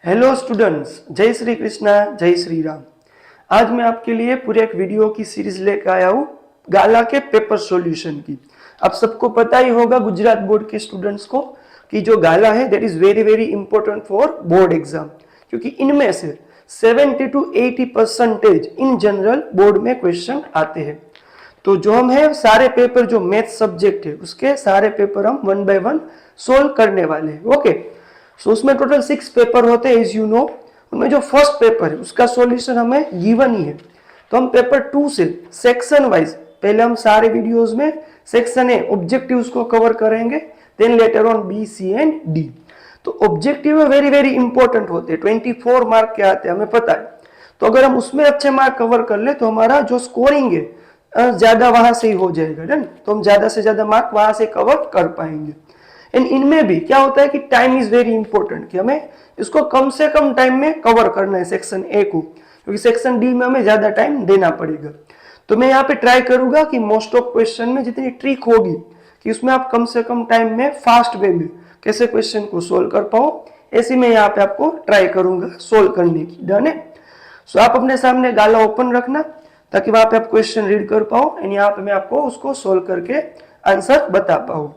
Hello students, जय श्री कृष्णा, जय श्री राम। आज मैं आपके लिए पूरे एक वीडियो की सीरीज लेकर आया हूँ गाला के पेपर सॉल्यूशन की। आप सबको पता ही होगा गुजरात बोर्ड के स्टूडेंट्स को कि जो गाला है that is very very important for board exam, क्योंकि इनमें से 70 to 80% इन जनरल बोर्ड में क्वेश्चन आते हैं। तो जो हम है सारे पेपर जो मैथ सब्जेक्ट है उसके सारे पेपर हम 1 by 1 सोल्व करने वाले हैं। ओके, सो उसमें टोटल 6 पेपर होते हैं, एज यू नो। उनमें जो फर्स्ट पेपर है उसका सॉल्यूशन हमें गिवन ही है। तो हम पेपर 2 से सेक्शन वाइज पहले हम सारे वीडियोस में सेक्शन ए ऑब्जेक्टिव्स को कवर करेंगे, then later on B, C and D. तो ऑब्जेक्टिव वेरी वेरी इंपॉर्टेंट होते हैं, 24 मार्क के आते हैं, हमें पता है। तो अगर हम उसमें अच्छे मार्क कवर कर ले तो हमारा जो स्कोरिंग है ज्यादा वहां से ही हो जाएगा, डन। तो हम ज्यादा से ज्यादा मार्क वहां से कवर कर पाएंगे। एंड इनमें भी क्या होता है कि टाइम इज वेरी इंपॉर्टेंट, कि हमें इसको कम से कम टाइम में कवर करना है सेक्शन ए को, क्योंकि सेक्शन डी में हमें ज्यादा टाइम देना पड़ेगा। तो मैं यहाँ पे ट्राई करूंगा कि मोस्ट ऑफ क्वेश्चन में जितनी ट्रिक होगी कि उसमें आप कम से कम टाइम में फास्ट वे में कैसे क्वेश्चन को सोल्व कर पाओ, ऐसी मैं यहाँ पे आपको ट्राई करूंगा सोल्व करने की। डन है। सो आप अपने सामने गाला ओपन रखना ताकि वहां पे आप क्वेश्चन रीड कर पाओ एंड यहाँ पे मैं आपको उसको सोल्व करके आंसर बता पाऊँ।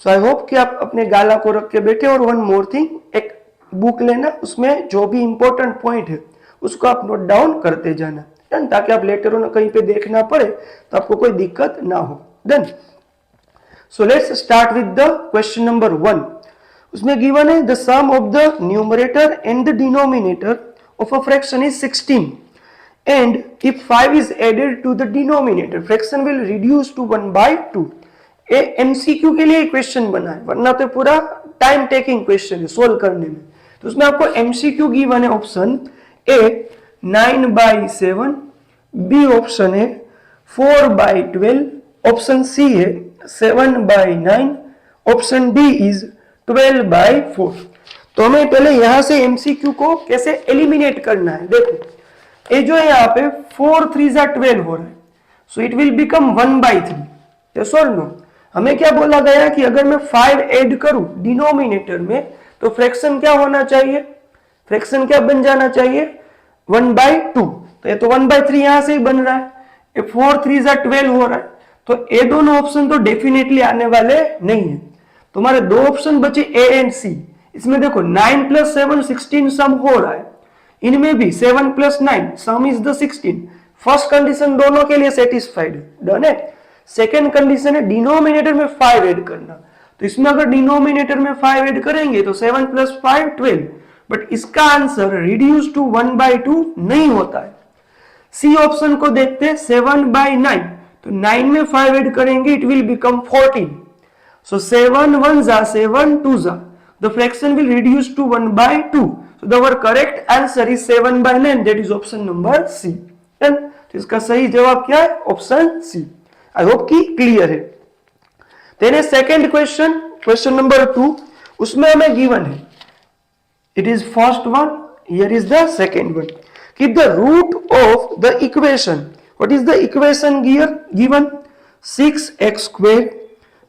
सो आई होप कि आप अपने गाला को रख के बैठे। और वन मोर थिंग, एक बुक लेना, उसमें जो भी इंपॉर्टेंट पॉइंट है उसको आप नोट डाउन करते जाना, डन, ताकि आप लेटर ऑन कहीं पे देखना पड़े तो आपको कोई दिक्कत ना हो। Done. So let's start with the question number 1। उसमें गिवन है the sum of the numerator and the denominator of a fraction is 16 and if 5 is added to the denominator fraction will reduce to 1/2। ये MCQ के लिए question बना है, वरना तो पूरा टाइम टेकिंग क्वेश्चन है सोल्व करने में। तो उसमें आपको एमसीक्यू गिवन है ऑप्शन ए 9/7, बी ऑप्शन है 4/12, ऑप्शन सी है 7/9, ऑप्शन डी इज 12/4। तो हमें पहले यहां से एमसीक्यू को कैसे एलिमिनेट करना है। देखो ये जो है यहाँ पे 4 3 12 हो रहा है, so it will become 1/3। Yes और नो? हमें क्या बोला गया कि अगर मैं 5 ऐड करूं डिनोमिनेटर में तो फ्रैक्शन क्या होना चाहिए, फ्रैक्शन क्या बन जाना चाहिए, 1/2। तो ये तो 1/3 यहां से ही बन रहा है, ये 4 3 12 हो रहा है, तो ये दोनों ऑप्शन तो डेफिनेटली आने वाले नहीं है। तो हमारे दो ऑप्शन बचे ए एंड सी। इसमें देखो 9 + 7 16 सम हो रहा है, इनमें भी 7 + 9 सम इज द 16। फर्स्ट कंडीशन दोनों के लिए सेटिस्फाइड, डन है। सेकेंड कंडीशन है डिनोमिनेटर में 5 ऐड करना। तो इसमें अगर डिनोमिनेटर में 5 ऐड करेंगे तो 7 + 5 12, बट इसका आंसर रिड्यूस टू 1/2 नहीं होता है। सी ऑप्शन को देखते हैं 7/9, तो 9 में 5 ऐड करेंगे इट विल बिकम 14। सो 7 1 जा 7 2 जा, the fraction will reduce to 1/2। so our correct answer is 7/9, that is option number C। तो इसका सही जवाब क्या है, ऑप्शन सी। आई होप कि क्लियर है। Then second question, question number 2, उसमें हमें गिवन है, it is first one, here is the second one, कि the root of the equation, what is the equation given, 6x²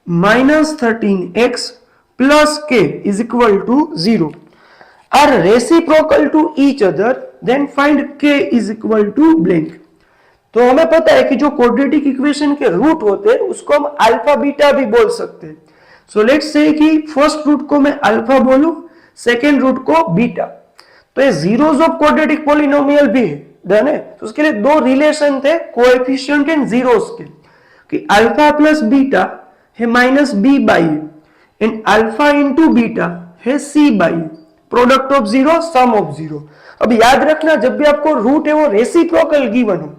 - 13x + k is equal to 0 are reciprocal to each other, then find k is equal to blank। तो हमें पता है कि जो quadratic equation के root होते हैं उसको हम अल्फा बीटा भी बोल सकते हैं। सो लेट्स से कि फर्स्ट रूट को मैं अल्फा बोलूं, सेकेंड रूट को बीटा। तो ये जीरोस ऑफ क्वाड्रेटिक पॉलिनोमियल भी है, डन है। तो उसके लिए दो रिलेशन थे कोएफिशिएंट एंड जीरोस के, कि अल्फा + बीटा है -b/a एंड अल्फा * बीटा है c/a, product of zero sum of zero. अब याद रखना, जब भी आपको रूट है वो रेसिप्रोकल गिवन हो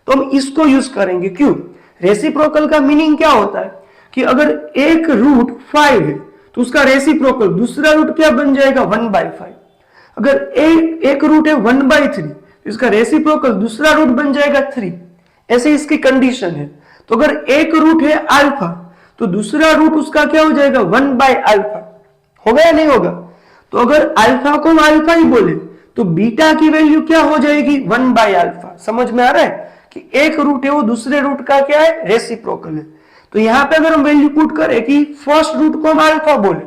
तो हम इसको यूज करेंगे। क्यों? रेसिप्रोकल का मीनिंग क्या होता है कि अगर एक रूट 5 है तो उसका रेसिप्रोकल दूसरा रूट क्या बन जाएगा, 1/5। अगर एक रूट है 1/3 तो इसका रेसिप्रोकल दूसरा रूट बन जाएगा 3। ऐसे इसकी कंडीशन है। तो अगर एक रूट है अल्फा तो दूसरा रूट उसका क्या हो जाएगा, 1/α। होगा या नहीं होगा? तो अगर अल्फा को हम अल्फा ही बोले तो बीटा की वैल्यू क्या हो जाएगी, 1/α। समझ में आ रहा है कि एक रूट है वो दूसरे रूट का क्या है, रेसिप्रोकल है। तो यहां पे अगर हम वैल्यू पुट करें कि फर्स्ट रूट को हम अल्फा बोले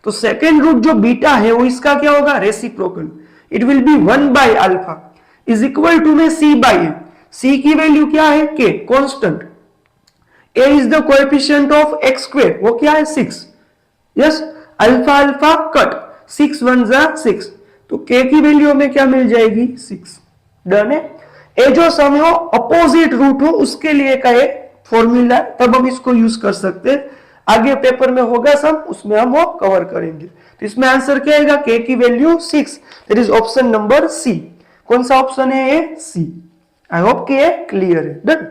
तो सेकेंड रूट जो बीटा है वो इसका क्या होगा, reciprocal. It will be 1 by alpha is equal to में c बाय ए। c की वैल्यू क्या है? k, constant. a is the coefficient of x square, वो क्या है? 6। यस, अल्फा अल्फा कट, 6 1 जा 6, तो k की वैल्यू हमें क्या मिल जाएगी? 6। डन है। ए जो सम हो अपोजिट रूट हो उसके लिए का एक फॉर्मूला, तब हम इसको यूज कर सकते हैं। आगे पेपर में होगा सम, उसमें हम वो कवर करेंगे। तो इसमें आंसर क्या आएगा? k की value 6, that is option number C. कौन सा ऑप्शन है ये? सी। आई होप कि ये क्लियर है। Done.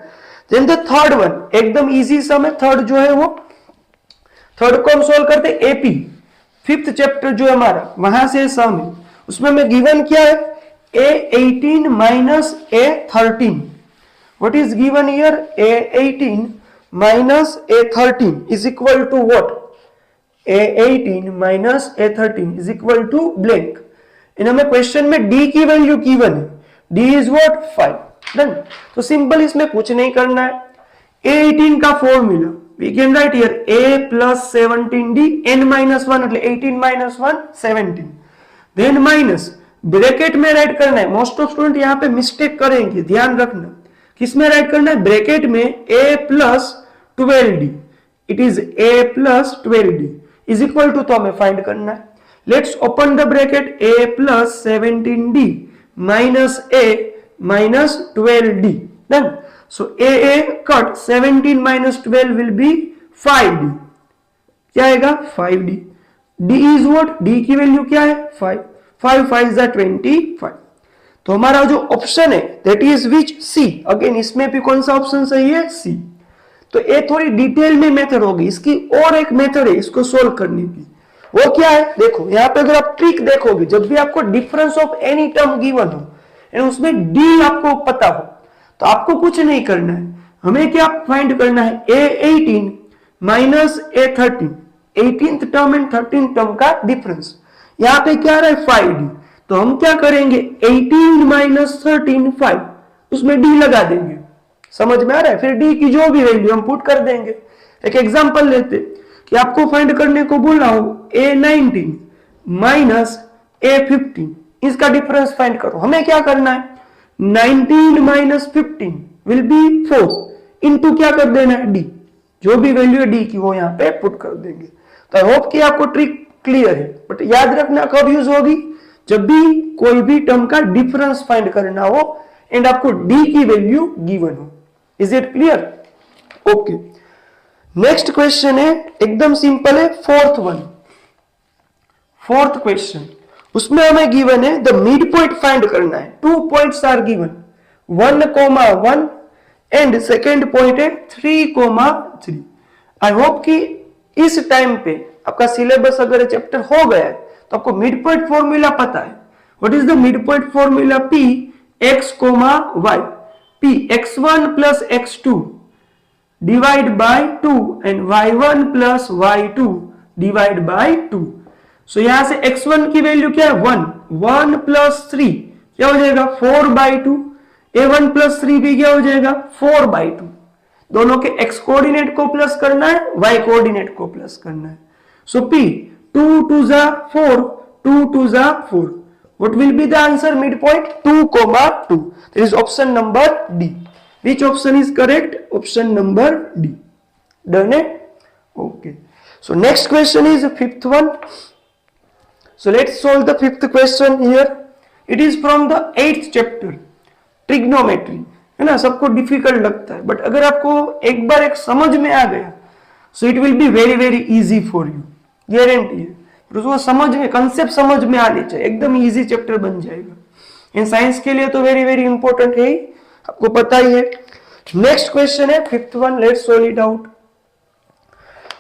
Then the third one, एकदम इजी सम है थर्ड जो है वो। थर्ड को हम सोल्व करते हैं एपी, फिफ्थ चैप्टर जो है हमारा, वहां से सम है। उसमें हमें गिवन क्या है? a18 minus a13. What is given here? a18 minus a13 is equal to what? a18 minus a13 is equal to blank. इन हमें क्वेश्चन में d की वैल्यू गिवन है, d is what? 5. डन। तो सिंपल इसमें कुछ नहीं करना है। a18 का formula we can write here a plus 17d n minus 1 એટલે 18 minus 1 17, then minus ब्रैकेट में राइट करना है। मोस्ट ऑफ स्टूडेंट यहाँ पे मिस्टेक करेंगे, ध्यान रखना। किसमें राइट करना है? ब्रैकेट में a plus 12d, it is a plus 12d is equal to, तो हमें फाइंड करना है। Let's open the bracket, a plus 17d minus a minus 12d। Done. So a cut 17 minus 12 will be 5d। क्या आएगा? 5d। d is what? d की value क्या है? 5। 5 5 is 25। तो हमारा जो ऑप्शन है that is which? C. Again इसमें भी कौन सा ऑप्शन सही है? सी। तो ये थोड़ी डिटेल में मेथड होगी, इसकी और एक मेथड है इसको सोल्व करने की। वो क्या है? देखो यहाँ पे अगर आप ट्रिक देखोगे, जब भी आपको difference of any term given हो एंड उसमें डी आपको पता हो, तो आपको कुछ नहीं करना है। हमें क्या फाइंड करना है? a18 minus a13, 18th term and 13th term का डिफरेंस। यहां पे क्या रहा है? 5d। तो हम क्या करेंगे? 18 माइनस 13 5, उसमें d लगा देंगे। समझ में आ रहा है? फिर d की जो भी वैल्यू हम पुट कर देंगे। एक एग्जांपल लेते कि आपको फाइंड करने को बोला हो a19 माइनस a15, इसका डिफरेंस फाइंड करो। हमें क्या करना है? 19 माइनस 15 विल बी 4 इंटू क्या कर देना है? d। जो भी वैल्यू है d की वो यहाँ पे पुट कर देंगे। तो आई होप कि आपको ट्रिक क्लियर है। बट याद रखना कब यूज होगी? जब भी कोई भी टर्म का डिफरेंस फाइंड करना हो एंड आपको d की वैल्यू गिवन हो। Is it clear? Okay. Next question है, एकदम सिंपल है, फोर्थ वन। फोर्थ क्वेश्चन, उसमें हमें गिवन है द मिड पॉइंट फाइंड करना है। 2 points are given, 1,1 and second point है 3,3। आई होप कि इस टाइम पे आपका सिलेबस अगर चैप्टर हो गया है तो आपको मिड पॉइंट फॉर्मूला पता है। What is the mid point formula? p x, y, p x1 plus x2 divide by 2 and y1 plus y2 divide by 2। सो यहां से x1 की वैल्यू क्या है? 1, 1 प्लस 3 क्या हो जाएगा? 4/2। a1 प्लस 3 भी क्या हो जाएगा? 4/2। दोनों के x कोऑर्डिनेट को प्लस करना है, y कोऑर्डिनेट को प्लस करना है। So P 2 2 जा 4, 2 2 जा 4. What will be the answer? Midpoint 2,2. That is option number D. Which option is correct? Option number D. Done it? Okay. So next question is the fifth one. So let's solve the fifth question here. It is from the 8th chapter, trigonometry. है ना, सबको difficult लगता है, but अगर आपको एक बार एक समझ में आ गया, so it will be very very easy for you. Guarantee है। उसको समझ में, कंसेप्ट समझ में आने चाहिए, एकदम इजी चैप्टर बन जाएगा। इन साइंस के लिए तो वेरी वेरी इंपॉर्टेंट है, आपको पता ही है। नेक्स्ट क्वेश्चन है fifth one, let's solve it out.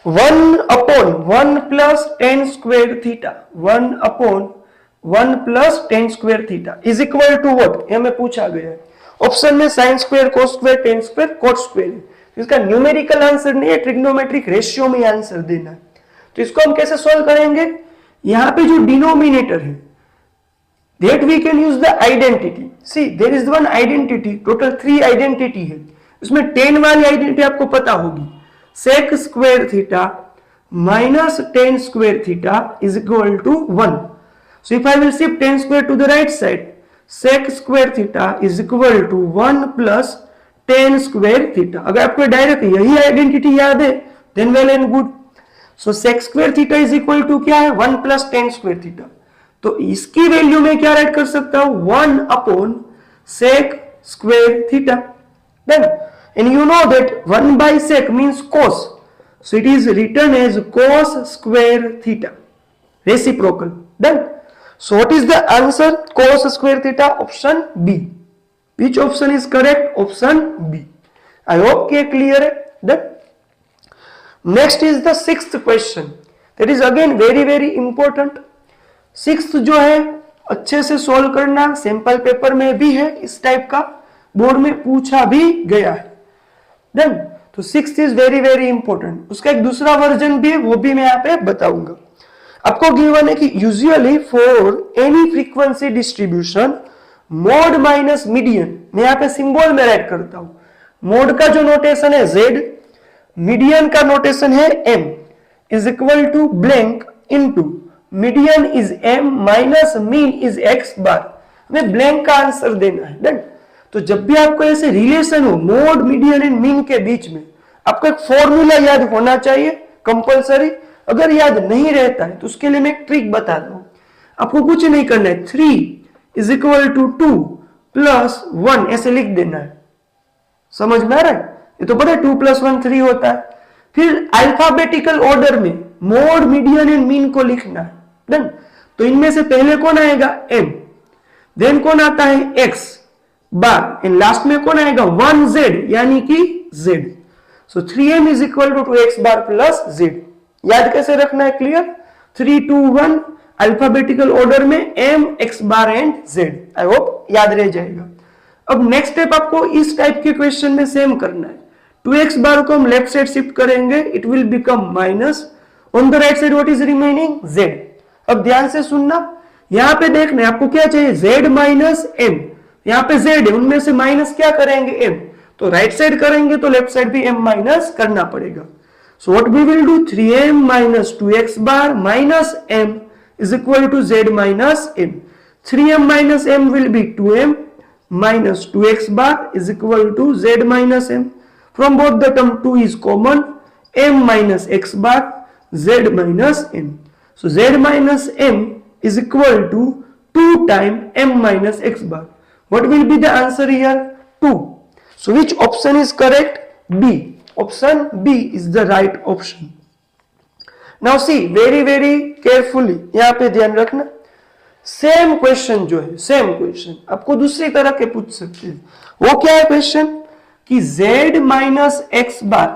1/1 plus tan square theta, 1/1 plus tan square theta is equal to what? ये हमें पूछा गया है। ऑप्शन में sin square, cos square, tan square, cot square है। इसका न्यूमेरिकल आंसर नहीं है, ट्रिग्नोमेट्रिक रेशियो में आंसर देना है। तो इसको हम कैसे सोल्व करेंगे? यहां पे जो डिनोमिनेटर है that we can use the identity. See there is one identity, total 3 identity है। इसमें 10 वाली आइडेंटिटी आपको पता होगी, sec square theta minus tan square theta is equal to 1। So if I will shift tan square to the right side, sec square theta is equal to 1 plus tan square theta. अगर आपको direct यही identity याद है then well and good. So sec square theta is equal to क्या है 1 plus tan square theta. तो इसकी value में क्या राइट कर सकता हूं 1 upon sec square theta. Then and you know that 1 by sec means cos. So it is written as cos square theta. Reciprocal. Done. So what is the answer? Cos square theta, option B. Which option is correct? Option B. I hope कि clear है. Done. Next is the sixth question. That is again very important. Sixth जो है अच्छे से solve करना, sample paper में भी है, इस टाइप का बोर्ड में पूछा भी गया है. Done. तो सिक्स्थ इज वेरी इंपॉर्टेंट. उसका एक दूसरा वर्जन भी है, वो भी मैं यहाँ पे बताऊंगा. आपको गिवन है कि usually for any frequency distribution mode minus median, मैं यहाँ पे सिंबल में राइट करता हूं. मोड का जो नोटेशन है z, मीडियन का नोटेशन है m, is equal to blank into median is m minus mean is x bar. हमें ब्लैंक का आंसर देना है. डन. तो जब भी आपको ऐसे रिलेशन हो मोड मीडियन एंड मीन के बीच में, आपको एक फॉर्मूला याद होना चाहिए कंपलसरी. अगर याद नहीं रहता है तो उसके लिए मैं एक ट्रिक बता दूं. आपको कुछ नहीं करना है, 3 इज इक्वल टू 2 प्लस 1 ऐसे लिख देना है. समझ में आ रहा है? ये तो पता है 2 प्लस 1 3 होता है. फिर अल्फाबेटिकल ऑर्डर में मोड मीडियन एंड मीन को लिखना है. डन. तो इनमें से पहले कौन आएगा m, देन कौन आता है x बार, एंड लास्ट में कौन आएगा 1z यानी कि z. So 3m is equal to 2x bar plus z. याद कैसे रखना है? क्लियर. 3 2 1 अल्फाबेटिकल ऑर्डर में m x bar and z. I hope याद रह जाएगा. अब नेक्स्ट स्टेप आपको इस टाइप के क्वेश्चन में सेम करना है. 2x बार को हम लेफ्ट साइड शिफ्ट करेंगे, it will become minus. On the right side what is remaining z. अब ध्यान से सुनना, यहां पे देखना है आपको क्या चाहिए z माइनस m. यहाँ पे z है, उनमें से माइनस क्या करेंगे m. तो राइट साइड करेंगे तो लेफ्ट साइड भी m माइनस करना पड़ेगा. So what we will do 3m minus 2x bar minus m is equal to z minus m. 3m minus m will be 2m minus 2x bar is equal to z minus m. From both the term 2 is common, m minus x bar z minus m. So z minus m is equal to 2 times m minus x bar. What will be the answer here? 2. So which option is correct? B. Option B is the right option. Now see very carefully. यहाँ पे ध्यान रखना. Same question जो है, same question आपको दूसरी तरह के पूछ सकते हैं. वो क्या है क्वेश्चन कि z minus x bar,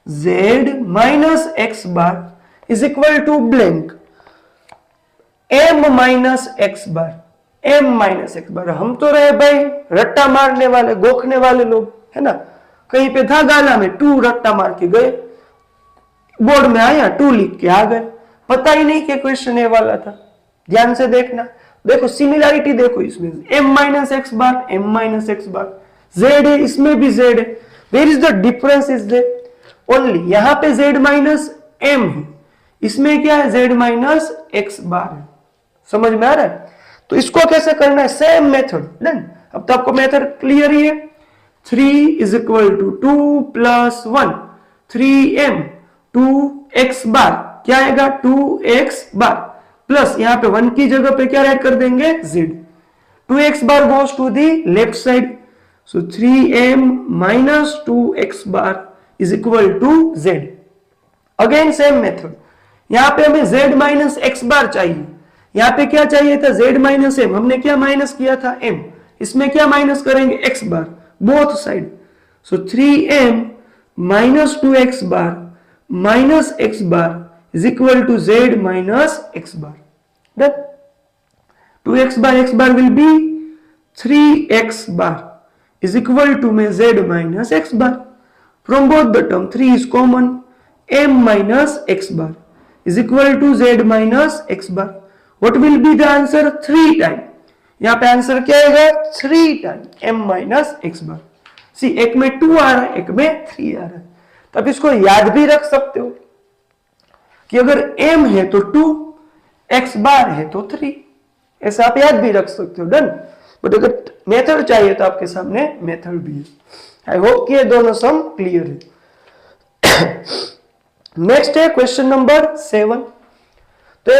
z minus x bar is equal to blank m minus x bar, m minus x bar. हम तो रहे भाई रट्टा मारने वाले, गोखने वाले लोग, है ना. कहीं पे था गाला में 2 रट्टा मार के गए, बोर्ड में आया 2 लिख के आ गए, पता ही नहीं कि क्वेश्चन ए वाला था. ध्यान से देखना, देखो सिमिलरिटी देखो इसमें, m minus x bar, m minus x bar, z है, इसमें भी z है. Where is the difference is there only. यहाँ पे z माइनस m है, इसमें क्या है z माइनस एक्स बार है. समझ में आ रहा है? तो इसको कैसे करना है? Same method. डन. अब तो आपको मेथड क्लियर ही है. 3 is equal to 2 plus 1 3m 2x bar, क्या आएगा 2x बार प्लस यहाँ पे 1 की जगह पे क्या राइट कर देंगे z. 2x bar goes to the left side. So 3m minus 2x bar is equal to z. Again same method. यहाँ पे हमें z माइनस एक्स बार चाहिए, यहाँ पे क्या चाहिए था z माइनस m. हमने क्या माइनस किया था m, इसमें क्या माइनस करेंगे x bar, both side. So 3m minus 2x bar minus x bar is equal to z minus x bar. Done. 2x bar will be 3x bar is equal to में z minus x bar. From both the term 3 is common, m minus x bar is equal to z minus x bar. What will be the answer? 3 time. यहाँ पे answer क्या आएगा? 3 time m minus x bar. सी एक में 2 आ रहा है, एक में 3 आ रहा है. तब इसको याद भी रख सकते हो कि अगर m है तो 2, x बार है तो 3, ऐसा आप याद भी रख सकते हो, डन। बट अगर मेथड चाहिए तो आपके सामने मेथड भी है। आई होप कि ये दोनों सम क्लियर है। नेक्स्ट है क्वेश्चन नंबर 7। तो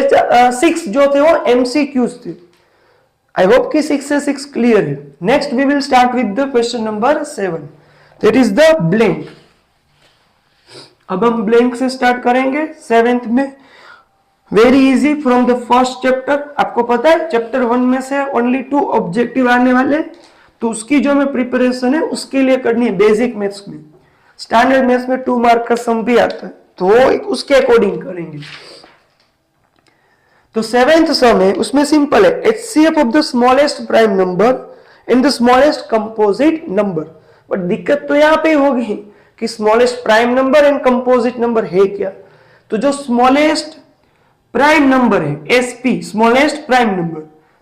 6 जो थे वो एमसीक्यूज थे। आई होप कि 6 से 6 क्लियर है। Next we will start with the question number 7, that is the blank. अब हम ब्लैंक से स्टार्ट करेंगे 7th में। Very easy from the first chapter. आपको पता है चैप्टर 1 में से ओनली 2 ऑब्जेक्टिव आने वाले, तो उसकी जो मैं प्रिपरेशन है उसके लिए करनी है बेसिक मैथ्स में। स्टैंडर्ड मैथ्स में 2 मार्क का सम भी आता है, तो उसके अकॉर्डिंग करेंगे। तो 7th सम है, उसमें सिंपल है, HCF of the smallest prime number in the smallest composite number. But दिक्कत तो यहाँ पे होगी कि smallest prime number and composite number है क्या। तो जो स्मॉलेस्ट प्राइम नंबर है SP, smallest prime number,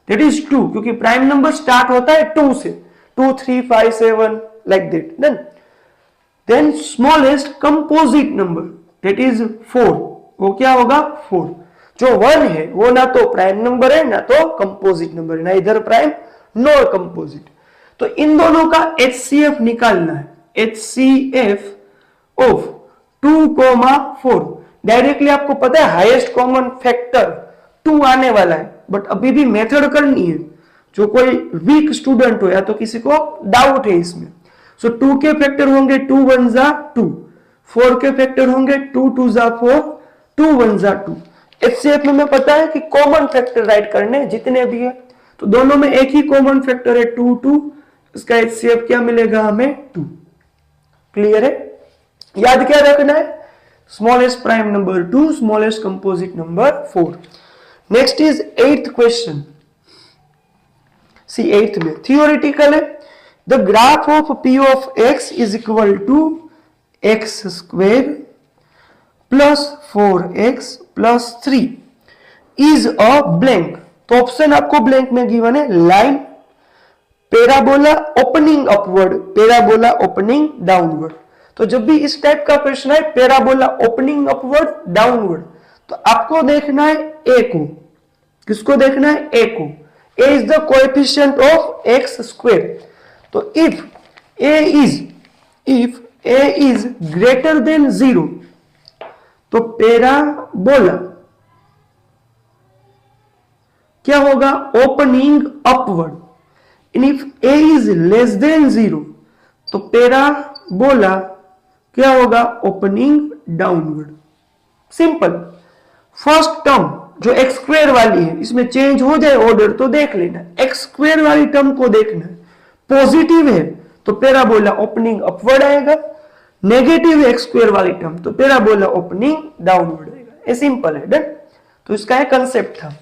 that is 2, क्योंकि प्राइम नंबर स्टार्ट होता है 2 से, 2 3 5 7 like that. Then smallest composite number that is 4, वो क्या होगा 4। जो 1 है वो ना तो प्राइम नंबर है ना तो कंपोजिट नंबर है, ना इधर प्राइम नॉर कंपोजिट। तो इन दोनों का HCF निकालना है, HCF ऑफ 2,4। डायरेक्टली आपको पता है हाईएस्ट कॉमन फैक्टर 2 आने वाला है, बट अभी भी मेथड करनी है। जो कोई वीक स्टूडेंट हो या तो किसी को डाउट है इसमें, सो 2 के फैक्टर होंगे 2 1 जा 2, 4 के फैक्टर होंगे 2 2 जा 4, 2 1 जा 2। HCF में पता है कि कॉमन फैक्टर राइट करने जितने भी है, तो दोनों में एक ही कॉमन फैक्टर है 2 2, इसका HCF क्या मिलेगा हमें 2। क्लियर है? याद क्या रखना है, smallest prime number 2, smallest composite number 4। Next is 8th question. See 8th में थियोरेटिकल है, the graph of P of x is equal to x square plus 4x plus 3 is a blank. तो option आपको blank में given है, line, parabola opening upward, parabola opening downward. तो जब भी इस टाइप का प्रश्न है पैराबोला ओपनिंग अपवर्ड डाउनवर्ड, तो आपको देखना है ए को। किसको देखना है? ए को। A is the coefficient of x square. तो if a is greater than 0, तो पैराबोला क्या होगा? Opening upward. And if a is less than 0, तो पैराबोला क्या होगा? Opening downward. Simple. First term जो एक्स स्क्वेयर वाली है, इसमें चेंज हो जाए ऑर्डर तो देख लेना। एक्स स्क्वेयर वाली टर्म को देखना है, पॉजिटिव है तो पैराबोला ओपनिंग अपवर्ड आएगा, नेगेटिव है एक्स स्क्वेयर वाली टर्म तो पैराबोला ओपनिंग डाउनवर्ड आएगा। ये सिंपल है, डन। तो इसका एक कंसेप्ट था।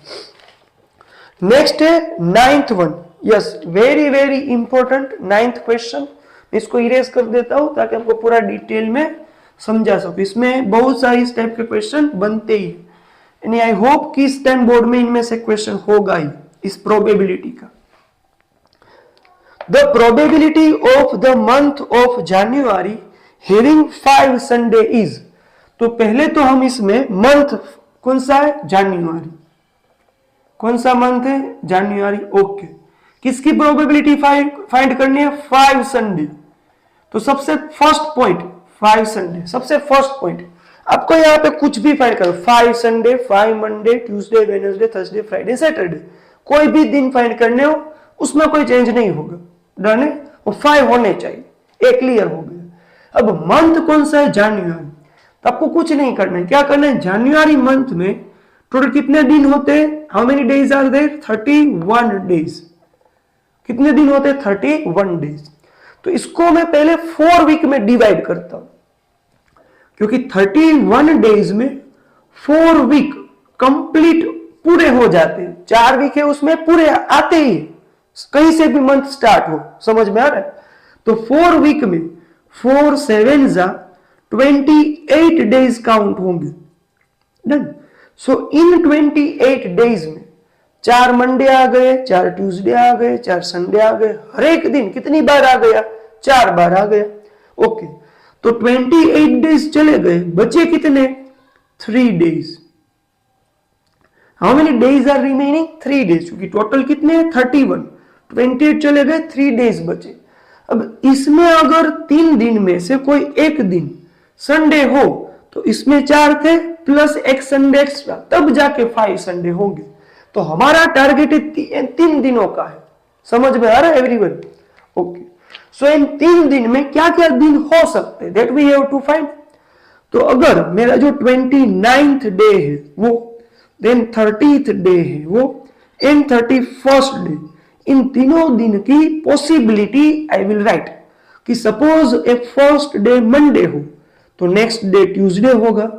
नेक्स्ट है 9th one. Yes, very very important 9th question. इसको इरेज कर देता हूं ताकि आपको पूरा डिटेल में समझा सकूं। इसमें बहुत सारी इस टाइप के क्वेश्चन बनते ही, यानी आई होप कि इस टाइम बोर्ड में इनमें से क्वेश्चन होगा ही इस प्रोबेबिलिटी का। The probability of the month of January having 5 Sunday is. तो पहले तो हम इसमें मंथ कौन सा है? जनवरी। कौन सा मंथ है? जनवरी। ओके, किसकी प्रोबेबिलिटी फाइंड करनी है? 5 संडे। तो सबसे फर्स्ट पॉइंट 5 संडे, सबसे फर्स्ट पॉइंट। आपको यहाँ पे कुछ भी फाइंड करो, 5 Sunday, 5 Monday, Tuesday, Wednesday, Thursday, Friday, Saturday, कोई भी दिन फाइंड करने हो उसमें कोई चेंज नहीं होगा, डन है। वो 5 होने चाहिए, एक क्लियर हो गया। अब मंथ कौन सा है? जनवरी। तो आपको कुछ नहीं करना है, क्या करना है? जनवरी मंथ में टोटल कितने दिन होते हैं? How many days are there? 31 days. कितने दिन होते हैं? 31 डेज। तो इसको मैं पहले 4 वीक में डिवाइड करता हूं, क्योंकि 31 डेज में 4 वीक कंप्लीट पूरे हो जाते हैं। 4 वीक है उसमें पूरे आते ही, कहीं से भी मंथ स्टार्ट हो, समझ में आ रहा है? तो 4 वीक में 4 7 जा 28 डेज काउंट होंगे, डन। सो इन 28 डेज में 4 मंडे आ गए, 4 ट्यूसडे आ गए, 4 संडे आ गए, हर एक दिन कितनी बार आ गया? 4 बार आ गया। ओके, तो 28 डेज चले गए, बचे कितने? 3 days. How many days are remaining 3 days, क्योंकि टोटल कितने हैं 31, 28 चले गए, 3 डेज बचे। अब इसमें अगर 3 दिन में से कोई एक दिन संडे हो तो इसमें 4 थे प्लस एक संडे एक्स्ट्रा, तब जाके 5 संडे होंगे। तो हमारा टारगेट 3 दिनों का है। समझ में आ रहा है एवरीवन? ओके, सो इन 3 दिन में क्या क्या दिन हो सकते हैं, that we have to find. तो अगर मेरा जो 29th डे है वो, देन 30th डे है वो, एंड 31st डे, इन तीनों दिन की पॉसिबिलिटी आई विल राइट कि सपोज एक फर्स्ट डे मंडे हो तो नेक्स्ट डे ट्यूसडे होगा,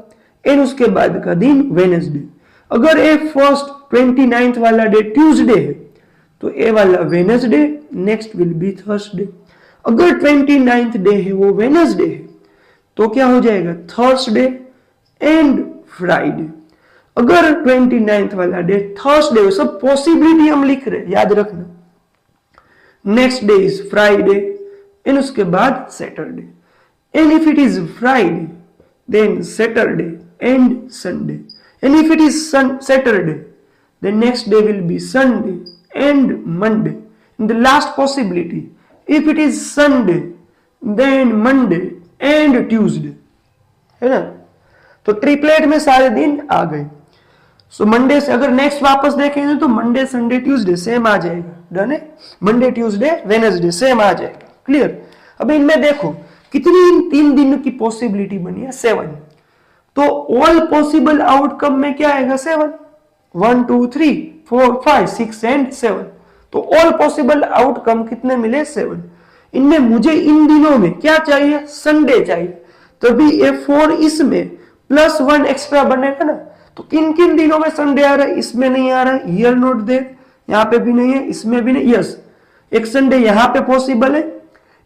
एंड उसके बाद का दिन वेडनेसडे। अगर ए फर्स्ट 29th वाला डे ट्यूसडे है तो ए वाला Wednesday, next will be Thursday. अगर 29th डे है वो वेडनेसडे है तो क्या हो जाएगा थर्सडे एंड फ्राइडे। अगर 29th वाला डे थर्सडे, सब पॉसिबिलिटी हम लिख रहे हैं, याद रखना। Next day is Friday and उसके बाद Saturday, and if it is Friday then Saturday and Sunday, and if it is Saturday then next day will be Sunday and Monday. And the last possibility, if it is Sunday then Monday and Tuesday, है ना? तो triplet में सारे दिन आ गए। So Monday से अगर next वापस देखेंगे तो मंडे संडे ट्यूसडे सेम आ जाएगा, डन है? मंडे ट्यूसडे वेडनेसडे सेम आ जाएगा, क्लियर? अब इनमें देखो कितनी इन 3 दिन की पॉसिबिलिटी बनी है 7। तो ऑल पॉसिबल आउटकम में क्या आएगा 7, 1 2 3 4 5 6 एंड 7। तो ऑल पॉसिबल आउटकम कितने मिले 7। इनमें मुझे इन दिनों में क्या चाहिए, संडे चाहिए, तभी ये 4 इसमें प्लस 1 एक्स्ट्रा बनेगा ना। तो किन किन दिनों में संडे आ रहा है, इसमें नहीं आ रहा है, हियर नोट देयर, यहाँ पे भी नहीं है, इसमें भी नहीं, यस एक संडे यहाँ पे पॉसिबल है,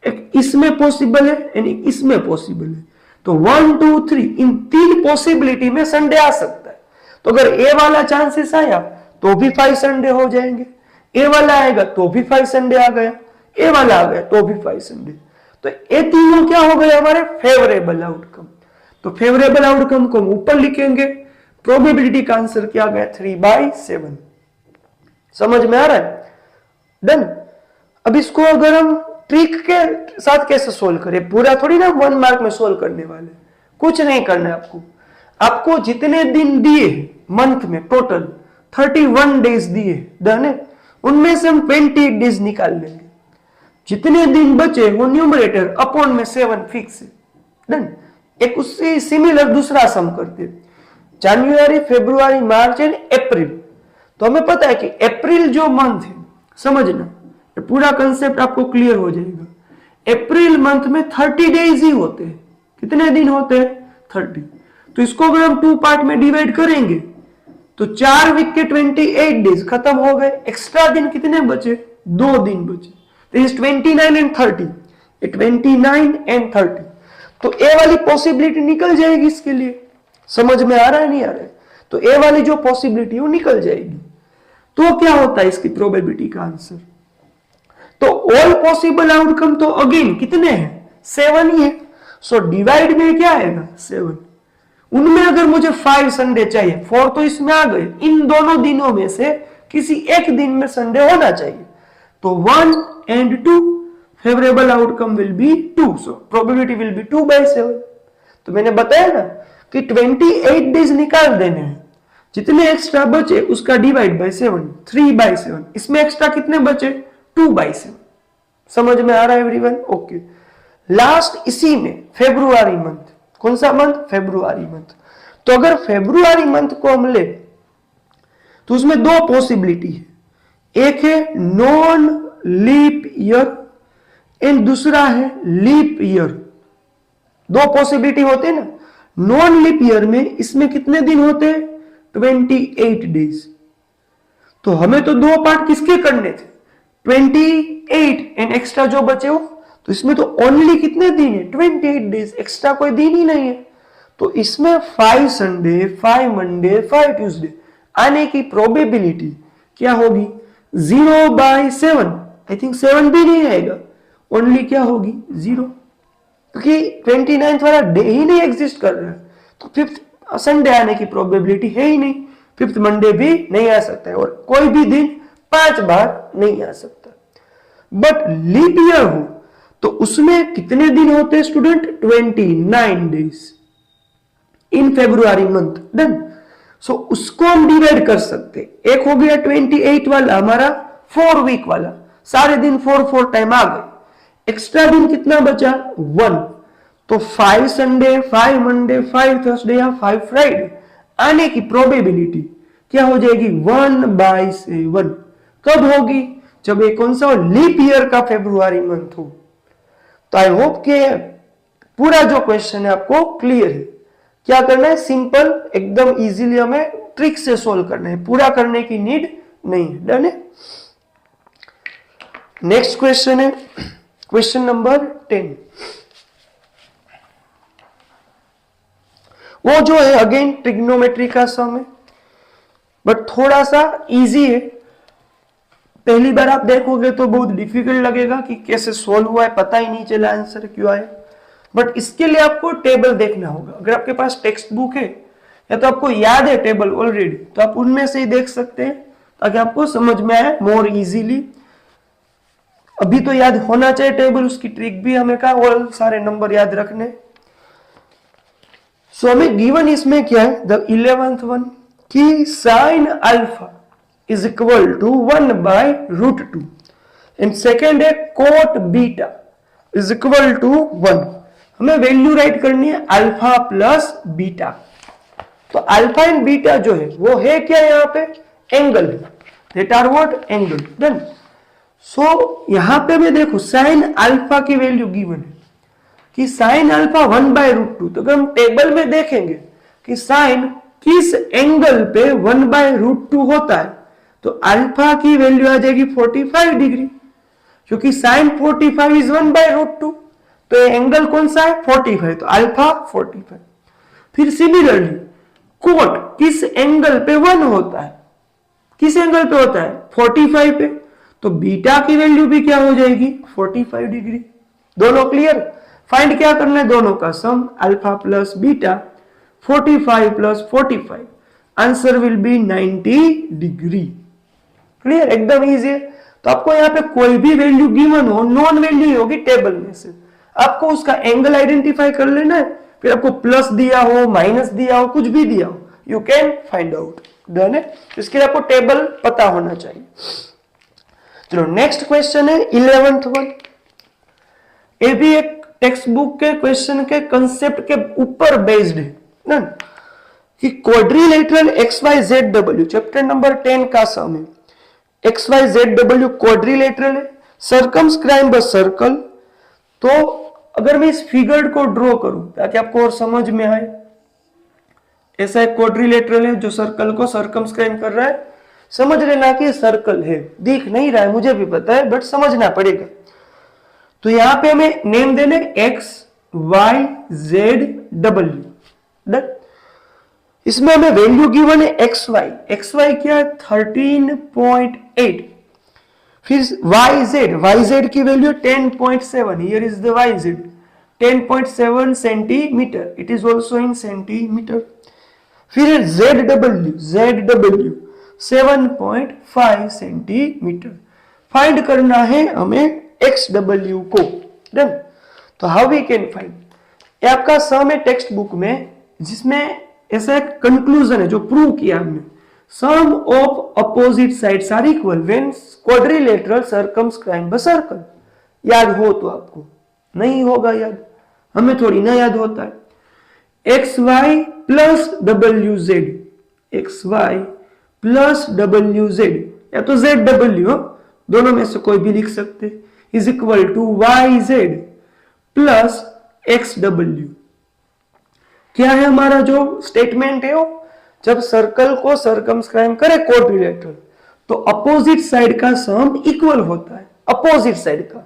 एक इसमें पॉसिबल है एंड इसमें पॉसिबल है। तो 1 2 3 इन 3 पॉसिबिलिटी में संडे आ सकता है। तो अगर ए वाला चांसेस आया तो भी 5 संडे हो जाएंगे, ए वाला आएगा तो भी 5 संडे आ गया, ए वाला आ गया तो भी 5 संडे। तो ये तीनों क्या हो गए हमारे फेवरेबल आउटकम। तो फेवरेबल आउटकम को हम ऊपर लिखेंगे, प्रोबेबिलिटी का आंसर क्या गया 3/7। समझ में आ रहा है? डन। अब इसको अगर हम ट्रिक के साथ कैसे सोल्व करें, पूरा थोड़ी ना 1 मार्क में सोल्व करने वाले, कुछ नहीं करना है आपको जितने दिन दिए मंथ में टोटल 31 डेज दिए, डन है? उनमें से हम 28 डेज निकाल लेंगे, जितने दिन बचे वो न्यूमरेटर अपॉन में 7 फिक्स है, डन। एक उससे सिमिलर दूसरा सम करते हैं, जनवरी फरवरी मार्च एंड अप्रैल। तो हमें पता है कि अप्रैल जो मंथ है, समझना पूरा कंसेप्ट आपको क्लियर हो जाएगा। अप्रैल मंथ में 30 डेज ही होते हैं। कितने दिन होते हैं 30। तो इसको अगर हम 2 पार्ट में डिवाइड करेंगे तो 4 वीक के 28 डेज खत्म हो गए, एक्स्ट्रा दिन कितने बचे 2 दिन बचे, तो इज 29 एंड 30, 29 एंड 30। तो ए वाली पॉसिबिलिटी निकल जाएगी इसके लिए। समझ में आ रहा है नहीं आ रहा है? तो ए वाली जो पॉसिबिलिटी वो निकल जाएगी। तो क्या होता है इसकी प्रोबेबिलिटी का आंसर, तो ऑल पॉसिबल आउटकम तो अगेन कितने हैं 7 ही है। सो डिवाइड में क्या आएगा 7। उनमें अगर मुझे 5 संडे चाहिए, 4 तो इसमें आ गए, इन दोनों दिनों में से किसी एक दिन में संडे होना चाहिए। तो 1 and 2 favourable outcome will be 2, so probability will be 2/7। तो मैंने बताया ना कि 28 डेज निकाल देने हैं, जितने एक्स्ट्रा बचे उसका डिवाइड बाय 7, 3/7। इसमें एक्स्ट्रा कितने बचे 2/7। समझ में आ रहा है एवरीवन? ओके। लास्ट इसी में फेब्रुआरी मंथ, कौन सा मंथ फेब्रुआरी मंथ। तो अगर फेब्रुआरी मंथ को हम ले तो उसमें 2 पॉसिबिलिटी है, एक है नॉन लीप ईयर एंड दूसरा है लीप ईयर। 2 पॉसिबिलिटी होते हैं ना। नॉन लीप ईयर में इसमें कितने दिन होते हैं 28 डेज। तो हमें तो 2 पार्ट किसके करने थे 28 एंड एक्स्ट्रा जो बचे हो, तो इसमें तो ओनली कितने दिन है 28 डेज, एक्स्ट्रा कोई दिन ही नहीं है। तो इसमें 5 संडे 5 मंडे 5 ट्यूसडे आने की प्रोबेबिलिटी क्या होगी 0/7। आई थिंक 7 भी नहीं आएगा, ओनली क्या होगी 0, क्योंकि 29th वाला डे ही नहीं एग्जिस्ट कर रहा है। तो 5th संडे आने की प्रोबेबिलिटी है ही नहीं, 5th मंडे भी नहीं आ सकता है, और कोई भी दिन 5 बार नहीं आ सकता। बट लीप ईयर हो तो उसमें कितने दिन होते हैं student? 29 days in February month. Done. So उसको हम डिवाइड कर सकते। एक हो गया 28 वाला हमारा 4 वीक वाला, सारे दिन 4 टाइम आ गए। एक्स्ट्रा दिन कितना बचा? 1। तो 5 संडे, 5 मंडे, 5 थर्सडे या 5 फ्राइडे आने की प्रोबेबिलिटी क्या हो जाएगी? 1/7। कब होगी? जब ये कौन सा हो? लीप ईयर का फेब्रुआरी मंथ हो। तो आई होप के पूरा जो क्वेश्चन है आपको क्लियर है। क्या करना है? सिंपल, एकदम इजीली हमें ट्रिक से सोल्व करना है, पूरा करने की नीड नहीं है। डन है। नेक्स्ट क्वेश्चन है क्वेश्चन नंबर 10। वो जो है अगेन ट्रिग्नोमेट्री का सम है, बट थोड़ा सा इजी है। पहली बार आप देखोगे तो बहुत डिफिकल्ट लगेगा कि कैसे सोल्व हुआ है, पता ही नहीं चला आंसर क्यों आया। बट इसके लिए आपको टेबल देखना होगा। अगर आपके पास टेक्स्ट बुक है या तो आपको याद है टेबल ऑलरेडी, तो आप उनमें से ही देख सकते हैं ताकि आपको समझ में आए मोर इजीली। अभी तो याद होना चाहिए टेबल, उसकी ट्रिक भी हमें कहा और सारे नंबर याद रखने। सो हमें गिवन इसमें क्या है? द 11th वन कि sine alpha is equal to 1/√2 and second है cot beta is equal to 1। हमें वैल्यू राइट करनी है अल्फा प्लस बीटा। तो अल्फा एंड बीटा जो है वो है क्या? यहाँ पे एंगल है, that are what? Angle. Done. So यहां पे मैं देखो साइन अल्फा की वैल्यू गिवन है कि साइन अल्फा 1/√2। तो अगर हम टेबल में देखेंगे कि साइन किस एंगल पे 1/√2 होता है, तो अल्फा की वैल्यू आ जाएगी 45 डिग्री, क्योंकि साइन 45 इज 1/√2। तो ये एंगल कौन सा है? 45। तो अल्फा 45। फिर सिमिलरली कोट किस एंगल पे 1 होता है? किस एंगल पे होता है? 45 पे। तो बीटा की वैल्यू भी क्या हो जाएगी? 45 डिग्री। दोनों क्लियर? फाइंड क्या करना है? दोनों का sum, alpha plus beta, 45 plus 45, answer will be 90 degree. Clear? एकदम इजी है। तो आपको यहाँ पे कोई भी वैल्यू गिवन हो, नॉन वैल्यू होगी टेबल में से, आपको उसका एंगल आइडेंटिफाई कर लेना है। फिर आपको प्लस दिया हो, माइनस दिया हो, कुछ भी दिया हो, you can find out. Done है। इसके लिए आपको टेबल पता होना चाहिए। चलो नेक्स्ट क्वेश्चन है 11th वन। ये भी एक टेक्स्ट बुक के क्वेश्चन के कंसेप्ट के ऊपर बेस्ड है ना, कि क्वाड्रिलेटरल XYZW चैप्टर नंबर 10 का सम है। XYZW क्वाड्रिलेटरल है, सर्कमस्क्राइब अ सर्कल। तो अगर मैं इस फिगर को ड्रॉ करूं ताकि आपको और समझ में आए, ऐसा एक क्वाड्रिलेटरल है जो सर्कल को सर्कमस्क्राइब कर रहा है। समझ लेना कि सर्कल है, दिख नहीं रहा है मुझे भी पता है, बट समझना पड़ेगा। तो यहां पे हमें नेम देने XYZW। डन। इसमें हमें वैल्यू गिवन है XY क्या है? 13.8। फिर YZ की value 10.7। Here is the YZ 10.7 centimetre, it is also in centimetre. फिर ZW 7.5 सेंटीमीटर। फाइंड करना है हमें XW को। डन। तो हाउ वी कैन फाइंड? ये आपका सम है टेक्स्ट बुक में, जिसमें ऐसा एक कंक्लूजन है जो प्रूव किया हमने। Sum of opposite sides are equal when quadrilateral circumscribe a circle. याद हो तो आपको, नहीं होगा याद, हमें थोड़ी ना याद होता है। XY plus WZ, XY plus WZ या तो ZW, दोनों में से कोई भी लिख सकते, is equal to YZ plus XW। क्या है हमारा जो स्टेटमेंट है वो? जब सर्कल को सर्कमस्क्राइब करे क्वाड्रिलेटरल तो अपोजिट साइड का सम इक्वल होता है, अपोजिट साइड का।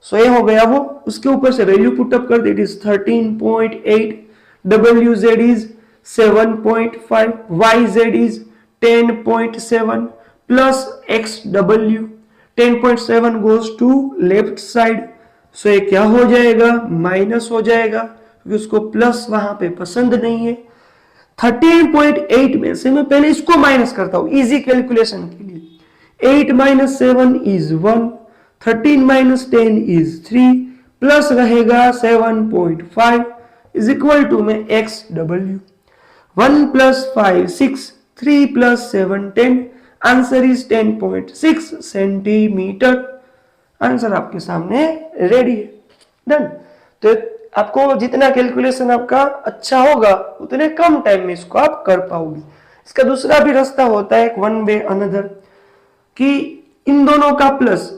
सो ये हो गया वो, उसके ऊपर से वैल्यू पुटअप कर दे, it is 13.8, WZ is 7.5, YZ is 10.7 plus XW। 10.7 goes to left side, so ये क्या हो जाएगा? माइनस हो जाएगा, क्योंकि उसको प्लस वहां पे पसंद नहीं है। 13.8 में से मैं पहले इसको माइनस करता हूं इजी कैलकुलेशन के लिए। 8 minus 7 is 1, 13 minus 10 is 3, plus रहेगा 7.5 इज इक्वल टू में XW। 1 plus 5 6, 3 plus 7 10, answer is 10.6 centimetre. Answer आपके सामने रेडी है, डन। तो आपको जितना कैलकुलेशन आपका अच्छा होगा उतने कम टाइम में इसको आप कर पाओगे। इसका दूसरा भी रास्ता होता है, एक वन वे अनदर, कि इन दोनों का प्लस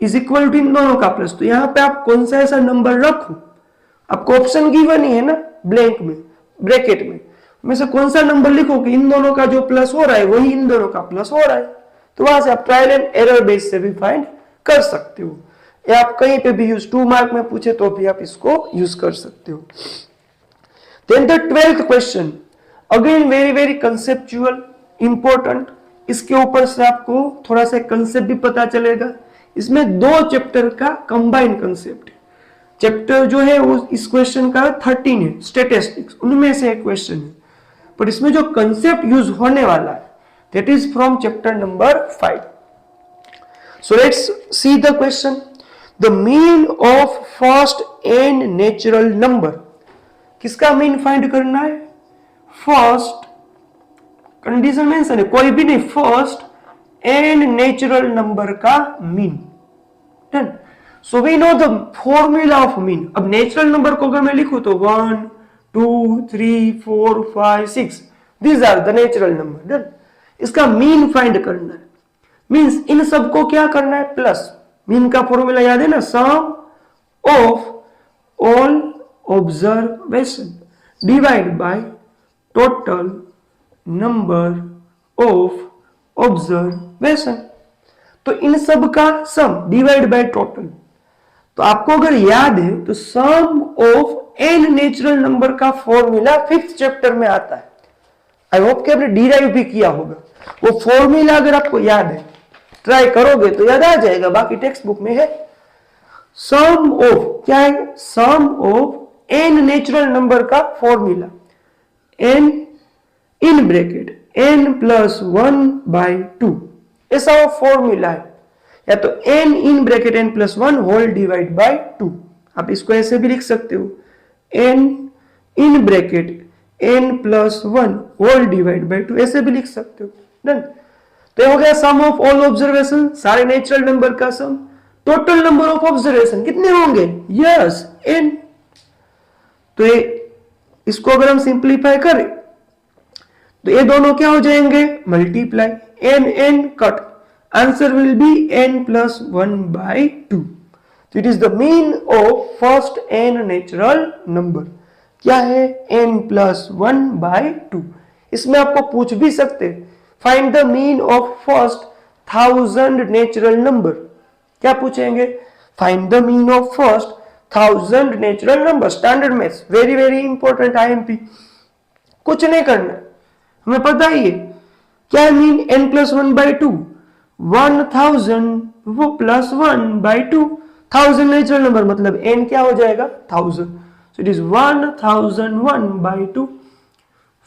इज इक्वल टू इन दोनों का प्लस। तो यहां पे आप कौन सा ऐसा नंबर रखो, आपको ऑप्शन गिवन ही है ना ब्लैंक में, ब्रैकेट में से कौन सा नंबर लिखो कि इन दोनों का जो प्लस हो रहा है वही इन दोनों का प्लस हो रहा है। तो वहां से आप ट्रायल एंड एरर बेस से भी फाइंड कर सकते हो, या आप कहीं पे भी यूज 2 मार्क में पूछे तो भी आप इसको यूज कर सकते हो। Then the 12th question, again very very conceptual important. इसके ऊपर से आपको थोड़ा सा कंसेप्ट भी पता चलेगा। इसमें 2 चैप्टर का कंबाइन कंसेप्ट है। चैप्टर जो है वो इस क्वेश्चन का 13 है, स्टैटिस्टिक्स, उनमें से एक क्वेश्चन है, पर इसमें जो कंसेप्ट यूज होने वाला है that is from chapter number 5। So let's see the question. The mean of first n natural number, किसका मीन फाइंड करना है? फर्स्ट, कंडीशन मेंशन है, कोई भी नहीं, फर्स्ट n नेचुरल नंबर का mean. Done. So we know the formula of mean. अब natural number को अगर मैं लिखूं तो 1 2 3 4 5 6 these are the natural number. Done. इसका मीन फाइंड करना है, मीन्स इन सबको क्या करना है? प्लस। मीन का फॉर्मूला याद है ना, sum of all observation divide by total number of observation. तो इन सब का सम डिवाइड बाय टोटल। तो आपको अगर याद है तो सम ऑफ n नेचुरल नंबर का फॉर्मूला 5th चैप्टर में आता है। आई होप कि आपने डिराइव भी किया होगा। वो फॉर्मूला अगर आपको याद है, ट्राई करोगे तो याद आ जाएगा, बाकी टेक्स्ट बुक में है। सम ऑफ क्या है? Sum of n natural number का formula, n in bracket n plus 1/2, ऐसा वो फॉर्मूला है। या तो n in bracket n plus 1 whole divide by 2, आप इसको ऐसे भी लिख सकते हो, n in bracket n plus 1 whole divide by 2, ऐसे भी लिख सकते हो। डन। तो हो गया सम ऑफ ऑल ऑब्जर्वेशन, सारे नेचुरल नंबर का सम। टोटल नंबर ऑफ ऑब्जर्वेशन कितने होंगे? Yes, n। तो इसको अगर हम सिंप्लीफाई करें तो ये दोनों क्या हो जाएंगे? Multiply, n cut, answer will B n plus 1/2। तो it is the mean of first n natural number. क्या है? n plus 1/2। इसमें आपको पूछ भी सकते, find the mean of first 1000 natural number. क्या पूछेंगे? Find the mean of first 1000 natural number. Standard maths, very very important IMP. कुछ नहीं करना, हमें पता ही है क्या है मीन। n प्लस 1/2, 1000 वो प्लस 1/2, 1000 नेचुरल नंबर मतलब n क्या हो जाएगा? 1000। So it is 1001/2,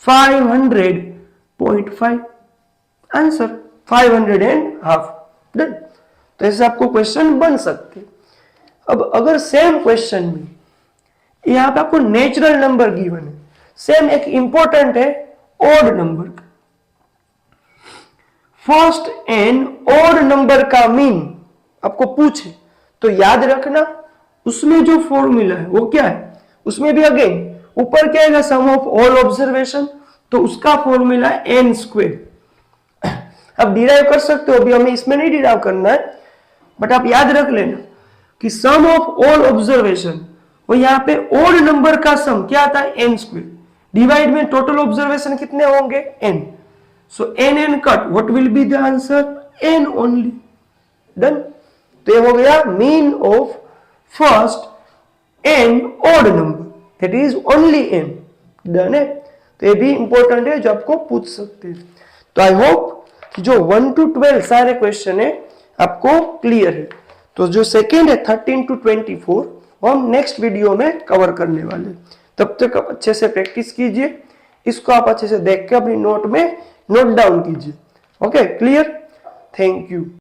500.5, answer 500.5। Done. तो ऐसे आपको क्वेश्चन बन सकते। अब अगर सेम क्वेश्चन में यहां पे आपको नेचुरल नंबर गिवन है, सेम एक इंपॉर्टेंट है ऑड नंबर का, फर्स्ट n ऑड नंबर का मीन आपको पूछे तो याद रखना उसमें जो फॉर्मूला है वो क्या है। उसमें भी अगेन ऊपर क्या है? सम ऑफ ऑल ऑब्जर्वेशन, तो उसका फॉर्मूला n स्क्वेयर। अब डिराइव कर सकते हो, अभी हमें इसमें नहीं डिराइव करना है, बट आप याद रख लेना कि सम ऑफ ऑल ऑब्जर्वेशन, वो यहां पे ऑड नंबर का सम क्या आता है? n स्क्वेयर, डिवाइड में टोटल ऑब्जर्वेशन कितने होंगे? n। So n cut, what will be the answer? n only. Done. तो ये हो गया mean of first n odd number, that is only n। Done है। तो ये भी इंपॉर्टेंट है जो आपको पूछ सकते हैं। तो आई होप कि जो 1 to 12 सारे क्वेश्चन है आपको क्लियर है। तो जो सेकेंड है 13 to 24 वो हम नेक्स्ट वीडियो में कवर करने वाले। तब तक आप अच्छे से प्रैक्टिस कीजिए, इसको आप अच्छे से देख के अपनी नोट में नोट डाउन कीजिए। Okay, clear? Thank you.